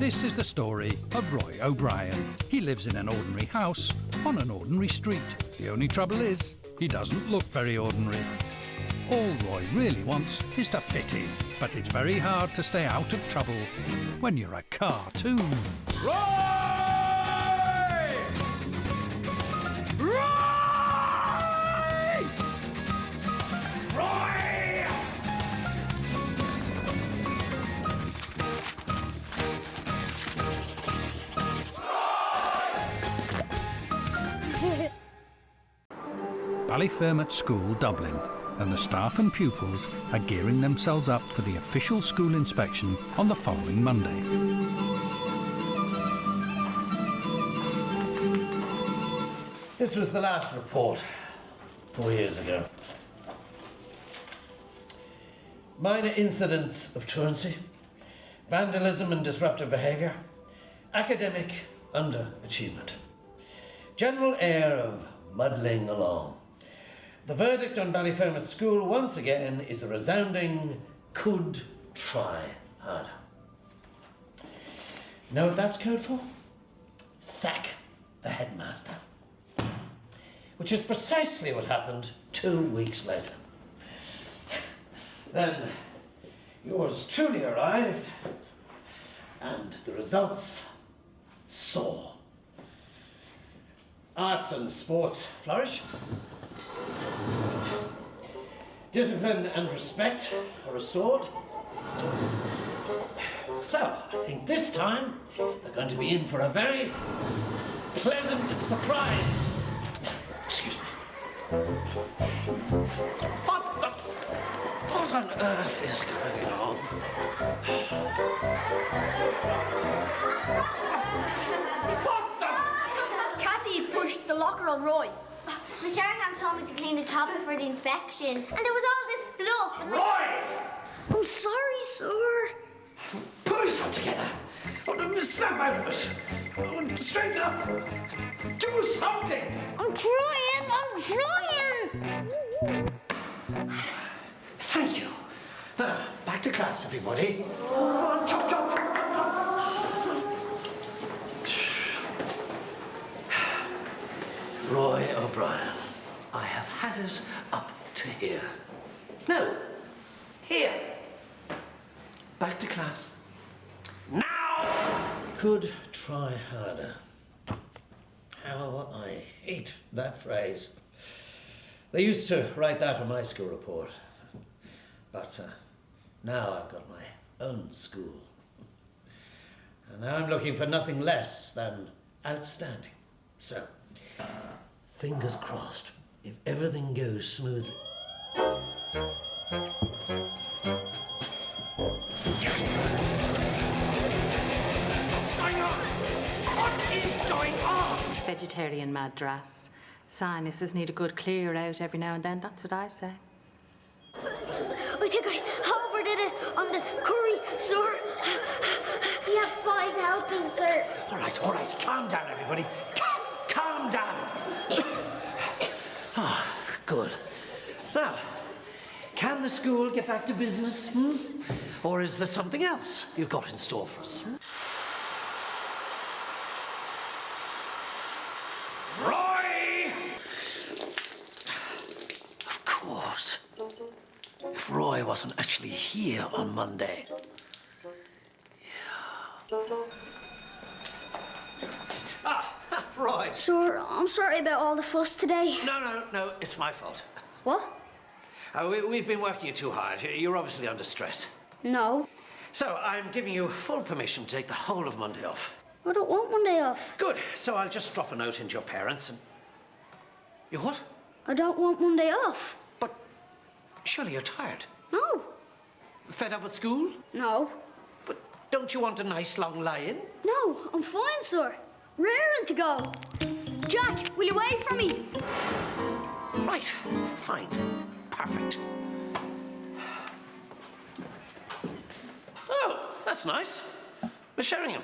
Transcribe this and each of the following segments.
This is the story of Roy O'Brien. He lives in an ordinary house on an ordinary street. The only trouble is, he doesn't look very ordinary. All Roy really wants is to fit in, but it's very hard to stay out of trouble when you're a cartoon. Roy! Roy! Roy! Ballyfermot School, Dublin, and the staff and pupils are gearing themselves up for the official school inspection on the following Monday. This was the last report 4 years ago. Minor incidents of truancy, vandalism and disruptive behaviour, academic underachievement, general air of muddling along. The verdict on Ballyfermot School once again is a resounding could try harder. Know what that's code for? Sack the headmaster. Which is precisely what happened 2 weeks later. Then yours truly arrived, and the results soar. Arts and sports flourish. Discipline and respect are restored. So, I think this time they're going to be in for a very pleasant surprise. Excuse me. What on earth is going on? What the? Kathy pushed the locker on Roy. Miss Sheringham told me to clean the top before the inspection, and there was all this fluff. And Roy! I'm sorry, sir. Pull yourself together. Snap out of it. Straighten up. Do something. I'm trying. Thank you. Now, back to class, everybody. Come on, chop, chop. Roy O'Brien, I have had it up to here. No, here. Back to class. Now! Could try harder. How I hate that phrase. They used to write that on my school report. But now I've got my own school. And now I'm looking for nothing less than outstanding. So, fingers crossed, if everything goes smoothly. What's going on? What is going on? Vegetarian madras. Sinuses need a good clear out every now and then, that's what I say. I think I overdid it on the curry, sir. We have 5 helpings, sir. All right, calm down, everybody. Calm down. Good. Now, can the school get back to business? Or is there something else you've got in store for us? Roy! Of course. If Roy wasn't actually here on Monday. Roy. Sir, I'm sorry about all the fuss today. No, it's my fault. What? We've been working you too hard. You're obviously under stress. No. So I'm giving you full permission to take the whole of Monday off. I don't want Monday off. Good. So I'll just drop a note into your parents and... You what? I don't want Monday off. But surely you're tired. No. Fed up with school? No. But don't you want a nice long lie-in? No, I'm fine, sir. Raring to go. Jack, will you wait for me? Right. Fine. Perfect. Oh, that's nice. Miss Sheringham.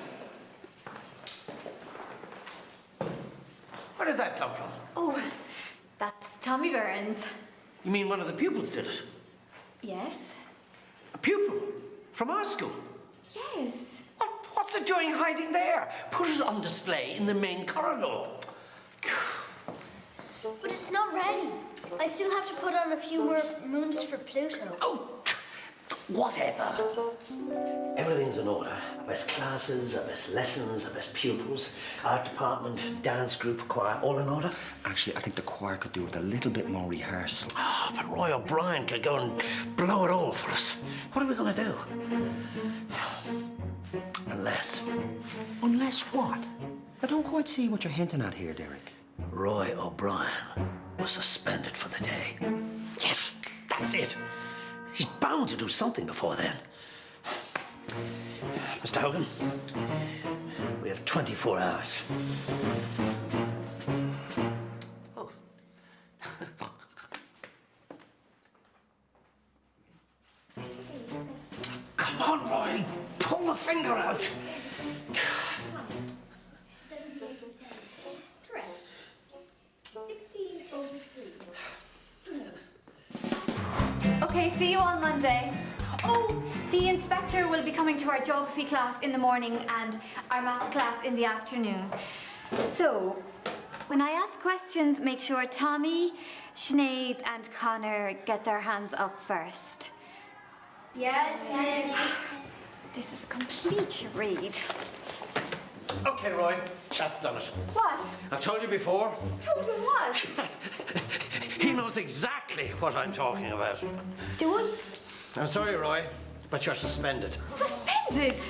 Where did that come from? Oh, that's Tommy Burns. You mean one of the pupils did it? Yes. A pupil? From our school? Yes. What What's it doing hiding there? Put it on display in the main corridor. But it's not ready. I still have to put on a few more moons for Pluto. Oh, whatever. Everything's in order. Our best classes, our best lessons, our best pupils, art department, dance group, choir, all in order. Actually, I think the choir could do with a little bit more rehearsal. Oh, but Roy O'Brien could go and blow it all for us. What are we going to do? Unless Unless what? I don't quite see what you're hinting at here, Derek. Roy O'Brien was suspended for the day. Yes, that's it. He's bound to do something before then. Mr. Hogan, we have 24 hours. Oh. Come on, Roy. Pull the finger out. Okay, see you on Monday. Oh, the inspector will be coming to our geography class in the morning and our maths class in the afternoon. So, when I ask questions, make sure Tommy, Sinead and Connor get their hands up first. Yes, miss. This is a complete charade. Okay, Roy, that's done it. What? I've told you before. Told him what? He knows exactly what I'm talking about. Do I? I'm sorry, Roy, but you're suspended. Suspended?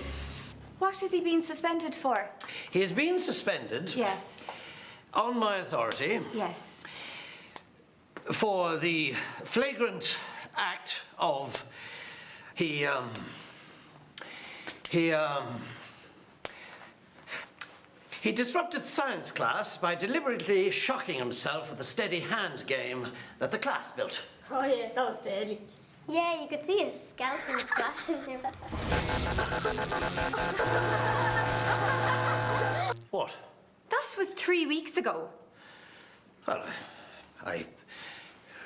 What is he being suspended for? He has been suspended Yes. on my authority Yes. for the flagrant act of he disrupted science class by deliberately shocking himself with the steady hand game that the class built. Oh yeah, that was deadly. Yeah, you could see his skeleton flashing there. What? That was 3 weeks ago. Well, I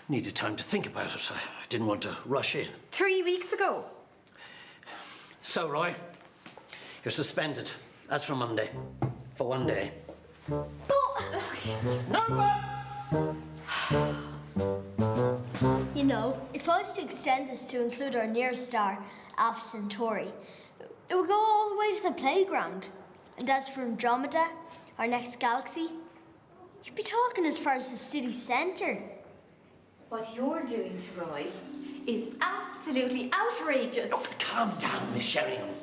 needed time to think about it. I didn't want to rush in. 3 weeks ago. So, Roy, you're suspended, as from Monday, for 1 day. You know, if I was to extend this to include our nearest star, Alpha Centauri, it would go all the way to the playground. And as for Andromeda, our next galaxy, you'd be talking as far as the city centre. What you're doing to Roy is absolutely outrageous. Oh, calm down, Miss Sheringham.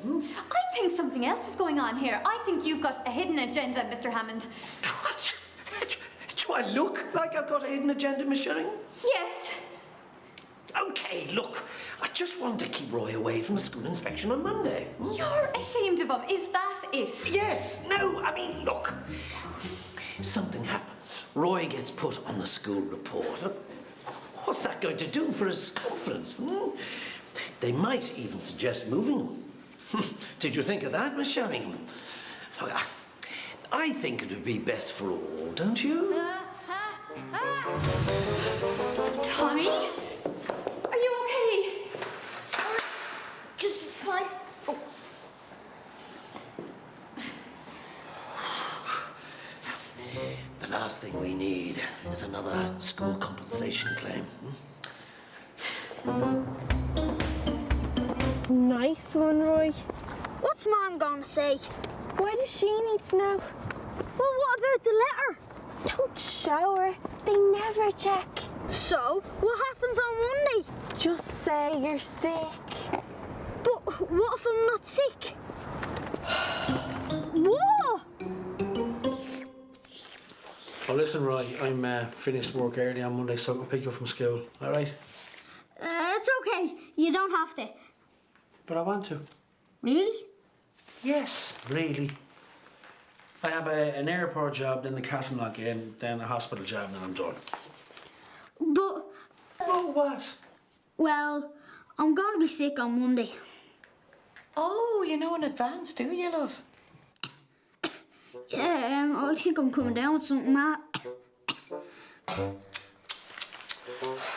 I think something else is going on here. I think you've got a hidden agenda, Mr. Hammond. What? Do I look like I've got a hidden agenda, Miss Sheringham? Yes. Okay, look, I just want to keep Roy away from the school inspection on Monday. You're ashamed of him. Is that it? Yes, no, I mean, look. Something happens. Roy gets put on the school report. Look, what's that going to do for his confidence? They might even suggest moving him. Did you think of that, Miss Sheringham? Look, I think it would be best for all, don't you? Tommy? Are you okay? Just fine. Oh. The last thing we need is another school compensation claim. Nice one, Roy. What's Mom gonna say? Why does she need to know? Well, what about the letter? Don't show her. They never check. So, what happens on Monday? Just say you're sick. But what if I'm not sick? What? Oh, listen, Roy, I'm finished work early on Monday, so I can pick you up from school, all right? It's okay. You don't have to. But I want to. Really? Yes, really. I have an airport job, then the Castleknock Inn, then a hospital job, and then I'm done. But... Oh, what? Well, I'm gonna be sick on Monday. Oh, you know in advance, do you, love? Yeah, I think I'm coming down with something, Matt.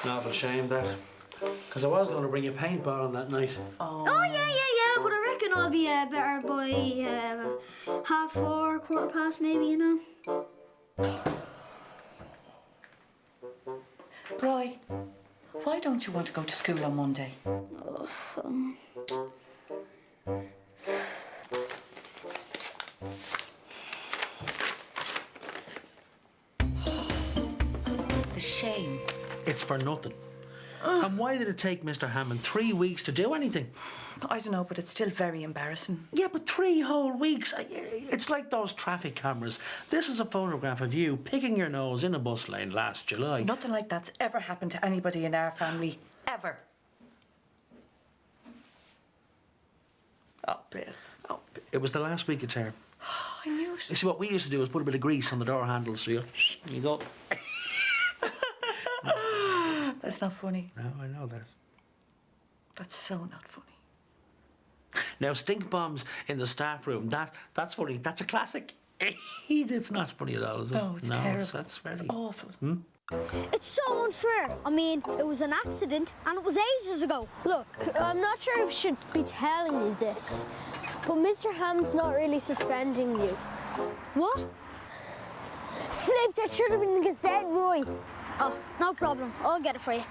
Novel shame, that. Because I was going to bring a paintball on that night. Oh, yeah, but I reckon I'll be better by 4:30, 4:15 maybe, you know. Roy, why don't you want to go to school on Monday? The shame. It's for nothing. And why did it take Mr. Hammond 3 weeks to do anything? I don't know, but it's still very embarrassing. Yeah, but 3 whole weeks. It's like those traffic cameras. This is a photograph of you picking your nose in a bus lane last July. Nothing like that's ever happened to anybody in our family, ever. Oh, it was the last week of term. I knew it. You see, what we used to do was put a bit of grease on the door handles so you go. That's not funny. No, I know that. That's so not funny. Now, stink bombs in the staff room, that's funny. That's a classic. It's not funny at all, is it? No, it's terrible. That's very... It's awful. It's so unfair. I mean, it was an accident and it was ages ago. Look, I'm not sure I should be telling you this, but Mr. Hammond's not really suspending you. What? Flip, that should have been in the Gazette, Roy. Oh, no problem. I'll get it for you.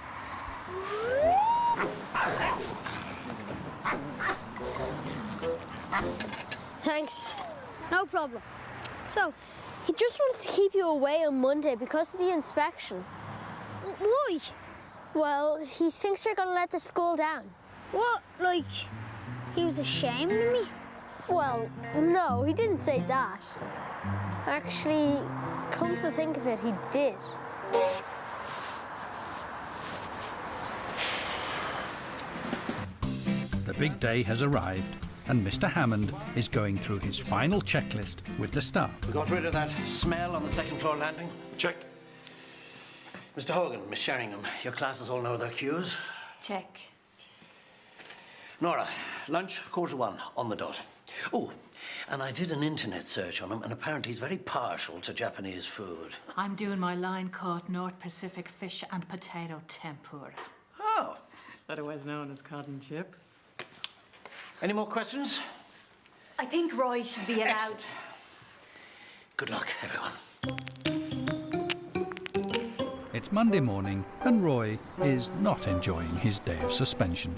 Thanks. No problem. So, He just wants to keep you away on Monday because of the inspection. why? Well, he thinks you're going to let the school down. What? Like, he was ashamed of me? Well, no, he didn't say that. Actually, come to think of it, he did. The big day has arrived, and Mr. Hammond is going through his final checklist with the staff. We got rid of that smell on the second floor landing? Check. Mr. Hogan, Miss Sheringham, your classes all know their cues. Check. Nora, lunch, 1:45, on the dot. Oh, and I did an internet search on him, and apparently he's very partial to Japanese food. I'm doing my line caught North Pacific fish and potato tempura. Oh. Otherwise known as cotton chips. Any more questions? I think Roy should be allowed. Good luck, everyone. It's Monday morning, and Roy is not enjoying his day of suspension.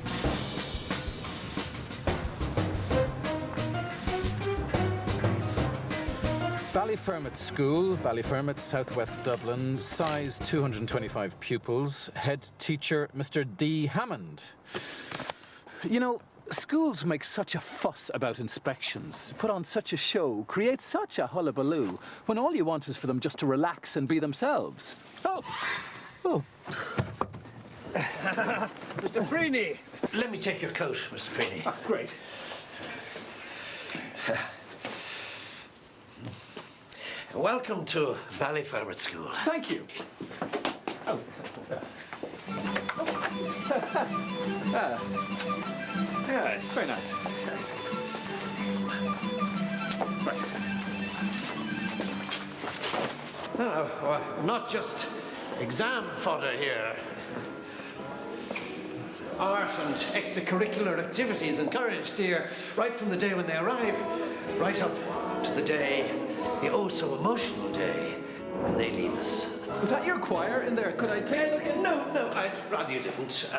Ballyfermot School, Ballyfermot, southwest Dublin, size 225 pupils, head teacher Mr. D. Hammond. You know, schools make such a fuss about inspections, put on such a show, create such a hullabaloo, when all you want is for them just to relax and be themselves. Oh. Mr. Freeney. Let me take your coat, Mr. Freeney. Ah, great. Welcome to Ballyfermot School. Thank you. Oh. Yes. Very nice. Yes. No, not just exam fodder here. Art and extracurricular activities encouraged here right from the day when they arrive, right up to the day, the oh-so-emotional day, when they leave us. Is that your choir in there? Could I take a look at... No, I'd rather you didn't.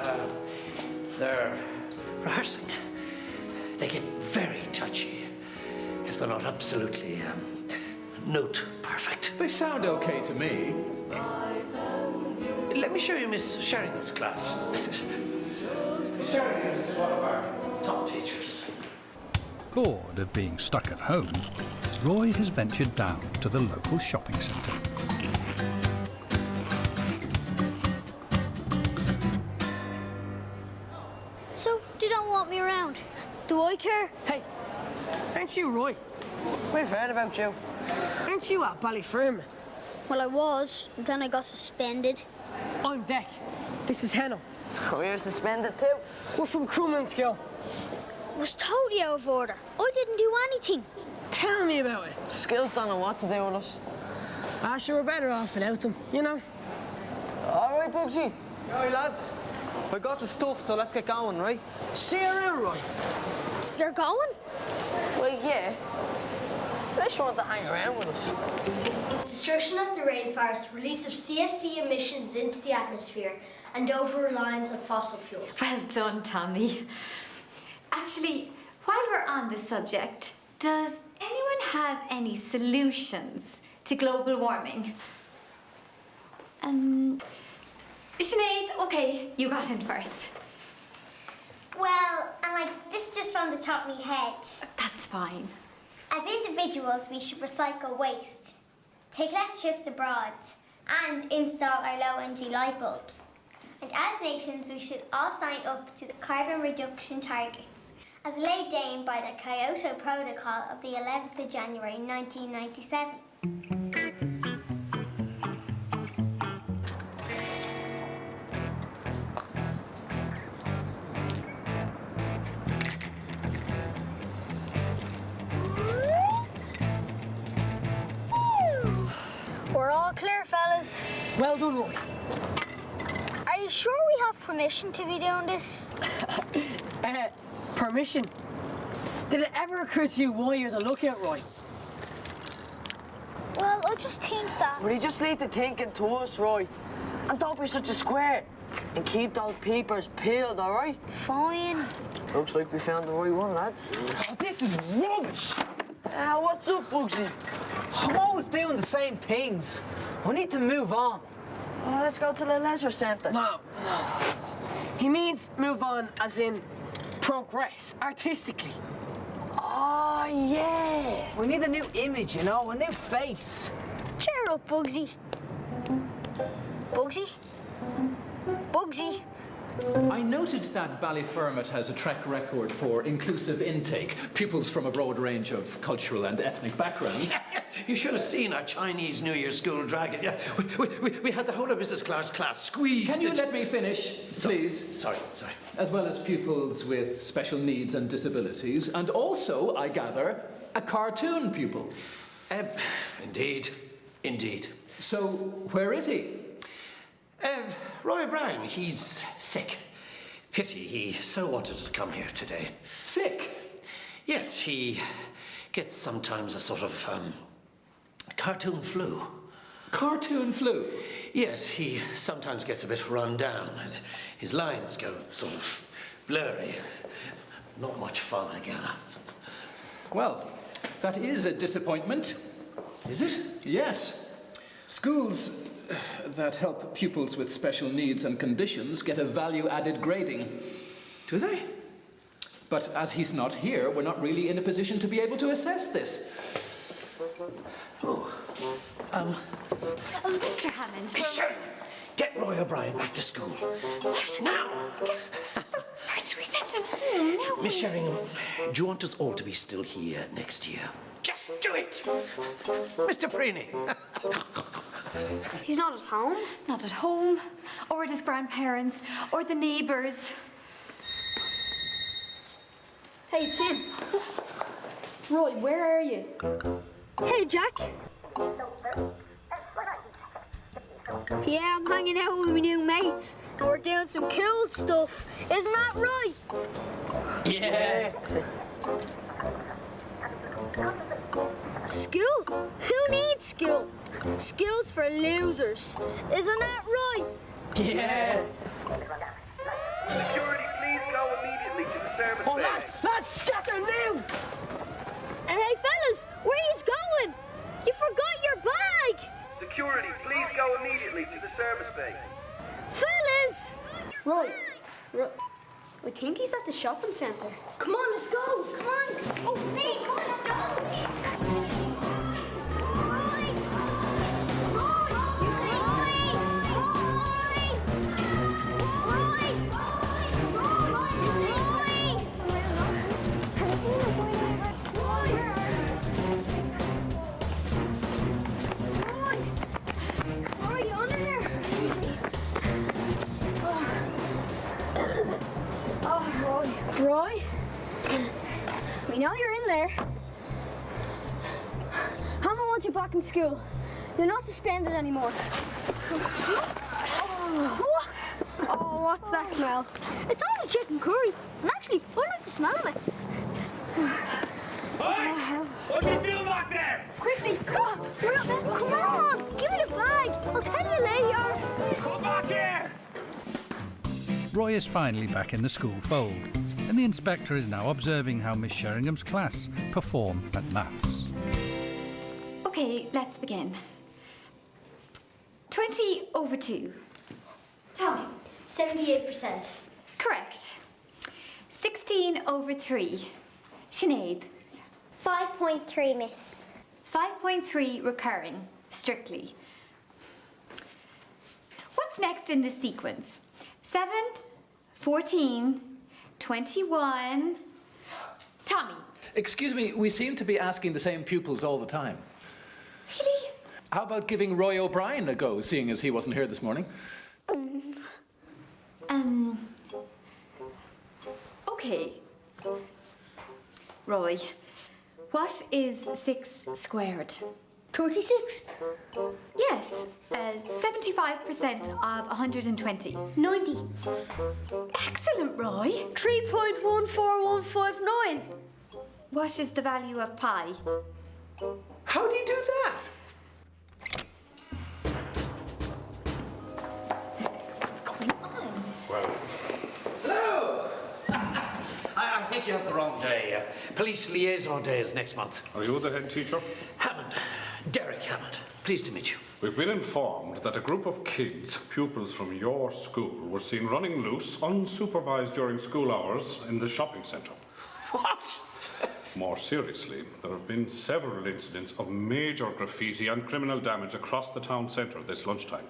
They're rehearsing. They get very touchy if they're not absolutely note perfect. They sound okay to me. Let me show you Miss Sheringham's class. Sheringham is one of our top teachers. Bored of being stuck at home, Roy has ventured down to the local shopping centre. So, you don't want me around. Do I care? Hey, aren't you Roy? We've heard about you. Aren't you at Ballyfermot? Well, I was, and then I got suspended. I'm Deck. This is Hannah. We're suspended too. We're from crewman school. It was totally out of order. I didn't do anything. Tell me about it. Schools don't know what to do with us. Sure, we're better off without them, you know? All right, Bugsy. All right, lads. I got the stuff, so let's get going, right? See you around, Roy. You're going? Well, yeah. They just want to hang around with us. Destruction of the rainforest, release of CFC emissions into the atmosphere, and over-reliance on fossil fuels. Well done, Tommy. Actually, while we're on the subject, does anyone have any solutions to global warming? Sinead, okay, you got in first. Well, this is just from the top of my head. That's fine. As individuals, we should recycle waste, take less trips abroad, and install our low-energy light bulbs. And as nations, we should all sign up to the carbon reduction targets as laid down by the Kyoto Protocol of the 11th of January 1997. We're all clear, fellas. Well done, Roy. Are you sure we have permission to be doing this? Permission? Did it ever occur to you why you're the lookout, Roy? Well, I just think that... Will you just leave the thinking to us, Roy? And don't be such a square. And keep those peepers peeled, all right? Fine. Looks like we found the right one, lads. Oh, this is rubbish. What's up, Bugsy? I'm always doing the same things. I need to move on. Oh, let's go to the leisure centre. No. He means move on as in progress, artistically. Oh, yeah. We need a new image, you know, a new face. Cheer up, Bugsy. Bugsy? Bugsy? I noted that Ballyfermot has a track record for inclusive intake, pupils from a broad range of cultural and ethnic backgrounds. You should have seen our Chinese New Year school dragon. Yeah, we had the whole of business class squeezed. Can you let me finish, please? Sorry. As well as pupils with special needs and disabilities, and also, I gather, a cartoon pupil. Indeed. So, where is he? Roy O'Brien, he's sick. Pity, he so wanted to come here today. Sick? Yes, he gets sometimes a sort of, cartoon flu. Cartoon flu? Yes, he sometimes gets a bit run down and his lines go sort of blurry. Not much fun, I gather. Well, that is a disappointment. Is it? Yes. Schools that help pupils with special needs and conditions get a value-added grading. Do they? But as he's not here, we're not really in a position to be able to assess this. Mr. Hammond. Mr. Get Roy O'Brien back to school. What? Now! First we sent him home, now... Miss Sheringham, do you want us all to be still here next year? Just do it! Mr. Freeney! He's not at home? Not at home, or at his grandparents, or the neighbours. Hey, it's him. Roy, where are you? Hey, Jack. Yeah, I'm hanging out with my new mates, and we're doing some cool stuff. Isn't that right? Yeah. School? Who needs school? School's for losers. Isn't that right? Yeah. Security, please go immediately to the service bay. Lads, scatter now! Hey, fellas, where are you going? You forgot your bag! Security, please go immediately to the service bay. Fellas! Roy, I think he's at the shopping centre. Come on, let's go! Come on! Oh, thanks. Let's go. Roy? We know you're in there. Hammond wants you back in school. You're not suspended anymore. Oh, what's that smell? It's only chicken curry. And actually, I like the smell of it. What are you doing back there? Quickly, come on, give me the bag. I'll tell you later. Come back here! Roy is finally back in the school fold, and the inspector is now observing how Miss Sheringham's class perform at maths. Okay, let's begin. 20 over 2. Tommy. 78%. Correct. 16 over 3. Sinead. 5.3, miss. 5.3 recurring, strictly. What's next in this sequence? 7, 14, 21... Tommy. Excuse me, we seem to be asking the same pupils all the time. Really? How about giving Roy O'Brien a go, seeing as he wasn't here this morning? Okay. Roy, what is 6 squared? 36. Yes, 75% of 120. 90. Excellent, Roy. 3.14159. What is the value of pi? How do you do that? What's going on? Well, hello! I think you have the wrong day. Police liaison day is next month. Are you the head teacher? Hammond. Derek Hammond. Pleased to meet you. We've been informed that a group of kids, pupils from your school, were seen running loose, unsupervised during school hours in the shopping centre. What? More seriously, there have been several incidents of major graffiti and criminal damage across the town centre this lunchtime.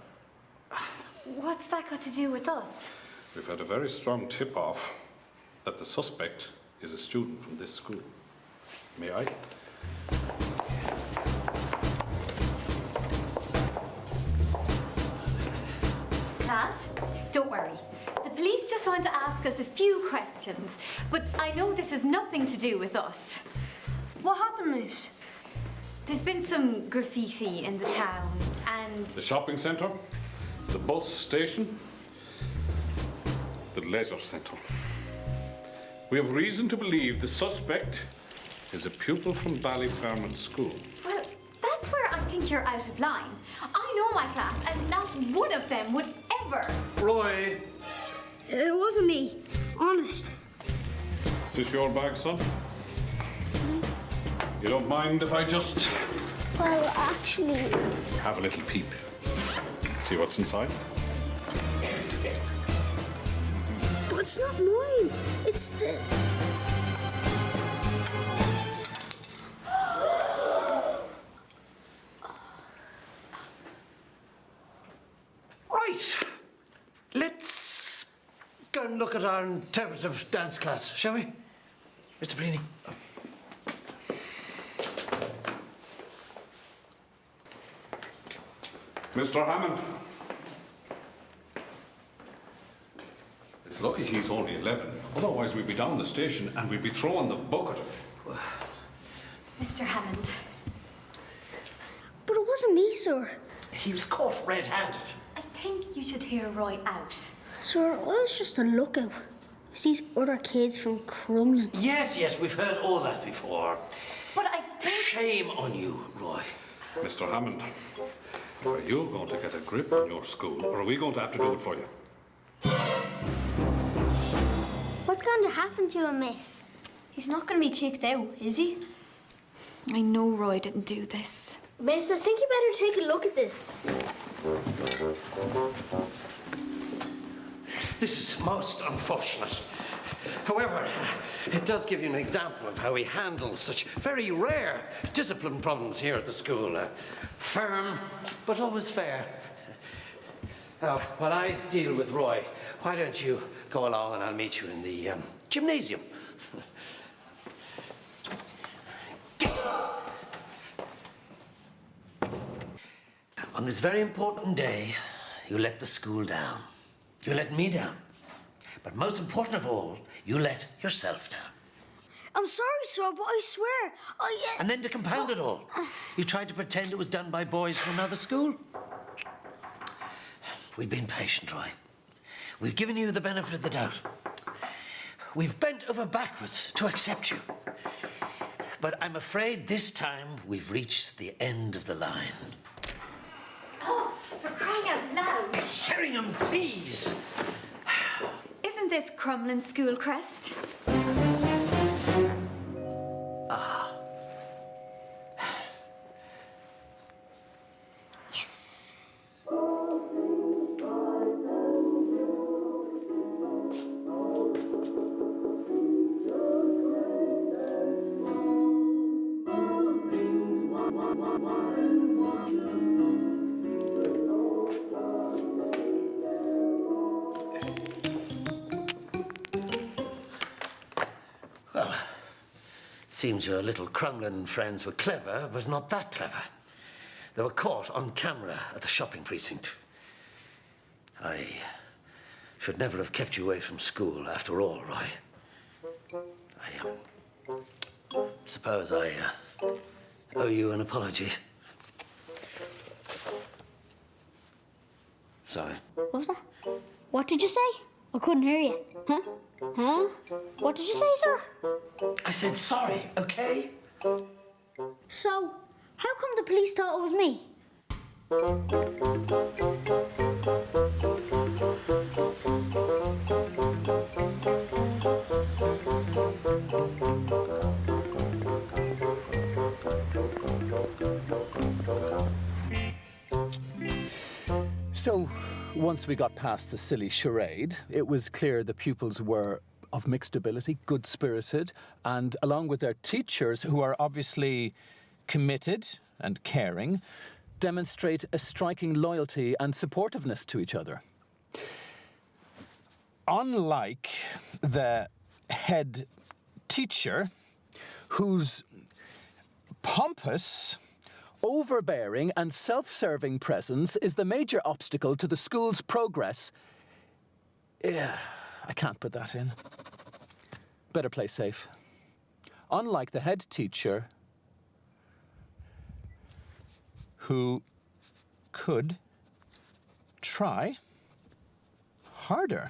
What's that got to do with us? We've had a very strong tip-off that the suspect is a student from this school. May I? Class, don't worry. The police just want to ask us a few questions, but I know this has nothing to do with us. What happened, miss? There's been some graffiti in the town, and... The shopping centre, the bus station, the leisure centre. We have reason to believe the suspect is a pupil from Ballyfermot School. Well, that's where I think you're out of line. I know my class, and not one of them would ever... Roy! It wasn't me. Honest. Is this your bag, son? You don't mind if I just... Well, actually... have a little peep? See what's inside? But it's not mine. It's the... Right. Let's go and look at our interpretive dance class, shall we? Mr. Breeny. Mr. Hammond. It's lucky he's only 11. Otherwise, we'd be down the station and we'd be throwing the bucket. Mr. Hammond. But it wasn't me, sir. He was caught red-handed. I think you should hear Roy out. Sir, I was just on lookout. There's these other kids from Crumlin. Yes, we've heard all that before. But I think... Shame on you, Roy. Mr. Hammond, are you going to get a grip on your school, or are we going to have to do it for you? What's going to happen to him, miss? He's not going to be kicked out, is he? I know Roy didn't do this. Miss, I think you better take a look at this. This is most unfortunate. However, it does give you an example of how he handles such very rare discipline problems here at the school. Firm, but always fair. Now, while I deal with Roy, why don't you go along and I'll meet you in the gymnasium. On this very important day, you let the school down. You let me down. But most important of all, you let yourself down. I'm sorry, sir, but I swear, And then to compound it all, you tried to pretend it was done by boys from another school. We've been patient, Roy. We've given you the benefit of the doubt. we've bent over backwards to accept you. But I'm afraid this time we've reached the end of the line. Oh, for crying out loud! Sheringham, please! Isn't this Crumlin School crest? Ah. Yes. Well, seems your little Crumlin friends were clever, but not that clever. They were caught on camera at the shopping precinct. I should never have kept you away from school after all, Roy. I suppose I owe you an apology. Sorry. What was that? What did you say? I couldn't hear you. Huh? Huh? What did you say, sir? I said sorry, okay? So, how come the police thought it was me? So, once we got past the silly charade, it was clear the pupils were of mixed ability, good-spirited, and along with their teachers, who are obviously committed and caring, demonstrate a striking loyalty and supportiveness to each other. Unlike the head teacher, whose pompous, overbearing and self-serving presence is the major obstacle to the school's progress. Yeah, I can't put that in. Better play safe. Unlike the head teacher, who could try harder.